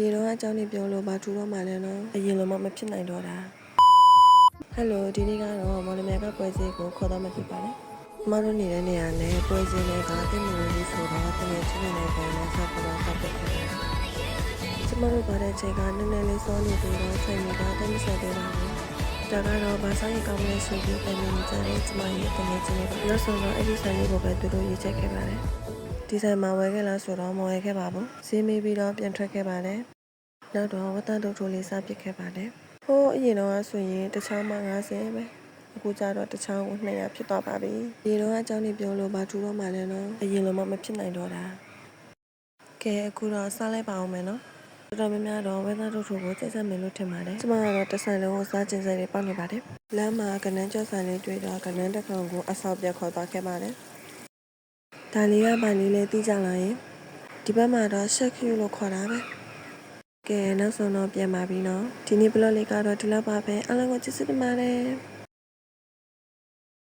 ဒီတော့အကြောင်းတွေပြောလို့ဘာထူတော့မှလဲနော်အရင်လိုမှမဖြစ်နိုင်တော့တာဟယ်လိုဒီနေ့ကတော့မော်လမြိုင်ကပွဲစည်းကိုခေါ်တော့မှဖြစ်ပါတယ်ကျမတို့နေတဲ့နေရာနဲ့ပွဲစည်းတွေကတိတ်မလို့လေးဆိုတော့တကယ်ချင်းနေတဲ့ပုံနဲ့ဆက်ပြီးတော့ပတ်သက်ခဲ့တယ်ကျမတို့ပါတဲ့ချိန်ကနည်းနည်းလေးစောနေပြီးတော့ချိန်တွေကတိတ်မဆက်သေးပါဘူးဒါကတော့ဘာဆိုင်ကောင်းလဲဆိုပြီးတိုင်နေကြတဲ့ကျမရဲ့တကယ်ချင်းတွေနောက်ဆုံးတော့အဲ့ဒီဆိုင်လေးကိုပဲသူတို့ရေးချက်ခဲ့ပါတယ်ဒီဆိုင်မှာဝယ်ခဲ့လားဆိုတော့မဝယ်ခဲ့ပါဘူးဈေးမေးပြီးတော့ပြန်ထွက်ခဲ့ပါတယ်နောက်တော့ဝတ်သားတုပ်ထိုးလေးစားပစ်ခဲ့ပါတယ်ဟိုးအရင်တော့ဆိုရင်တစ်ချောင်းမှ90ပဲအခုကျတော့တစ်ချောင်းကို200ဖြစ်သွားပါပြီဒီတော့အကြောင်းတွေပြောလို့ဘာထူတော့မှလဲနော်အရင်လိုမှမဖြစ်နိုင်တော့တာကဲအခုတော့စားလိုက်ပါအောင်မယ်နော်တော်တော်များများတော့ဝတ်သားတုပ်ထိုးကိုစိတ်ဆက်မယ်လို့ထင်ပါတယ်ကျမကတော့တစ်ဆိုင်လုံးကိုစားကျင်စိတ်တွေပေါက်နေပါတယ်လမ်းမှာကနန်းကျော်ဆိုင်လေးတွေ့တော့ကနန်းတစ်ကောင်ကိုအဆောက်ပြခေါ်သွားခဲ့ပါတယ်ဒါလေးကဘာလေးလဲသိကြလားယင်ဒီဘက်မှာတော့ရှက်ခူလို့ခေါ်တာပဲကဲနောက်ဆုံးတော့ပြန်ပါပြီနော်ဒီနေ့ဘလော့လေးကတော့ဒီလောက်ပါပဲအားလုံးကိုကျေးဇူးတင်ပါတယ်